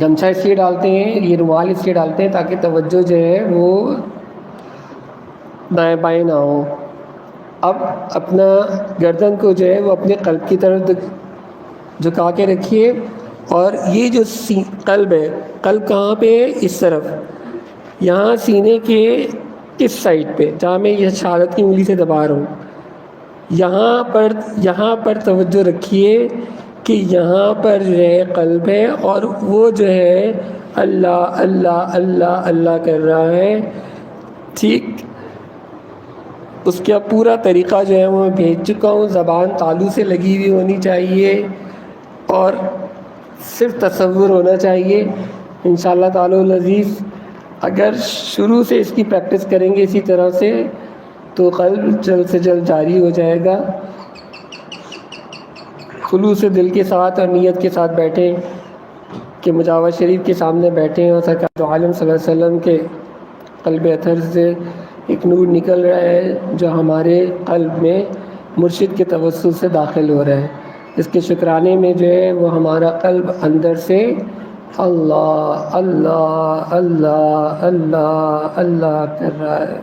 گمچھا اس لیے ڈالتے ہیں، یہ رومال اس لیے ڈالتے ہیں تاکہ توجہ جو ہے وہ دائیں بائیں نہ ہو۔ اب اپنا گردن کو جو ہے وہ اپنے قلب کی طرف جھکا کے رکھیے، اور یہ جو قلب ہے، قلب کہاں پہ ہے؟ اس طرف، یہاں سینے کے اس سائڈ پہ جہاں میں یہ شہادت کی انگلی سے دبا رہا ہوں، یہاں پر توجہ رکھیے کہ یہاں پر جو ہے قلب ہے، اور وہ جو ہے اللہ اللہ اللہ اللہ کر رہا ہے، ٹھیک۔ اس کا پورا طریقہ جو ہے وہ میں بھیج چکا ہوں، زبان تالو سے لگی ہوئی ہونی چاہیے اور صرف تصور ہونا چاہیے۔ انشاءاللہ تعالی العزیز اگر شروع سے اس کی پریکٹس کریں گے اسی طرح سے تو قلب جلد سے جلد جاری ہو جائے گا۔ خلوص دل کے ساتھ اور نیت کے ساتھ بیٹھیں کہ مجاور شریف کے سامنے بیٹھیں اور سرکار دو عالم صلی اللہ علیہ وسلم کے قلب اطہر سے ایک نور نکل رہا ہے جو ہمارے قلب میں مرشد کے توسل سے داخل ہو رہا ہے۔ اس کے شکرانے میں جو ہے وہ ہمارا قلب اندر سے اللہ اللہ اللہ اللہ اللہ کر رہا ہے۔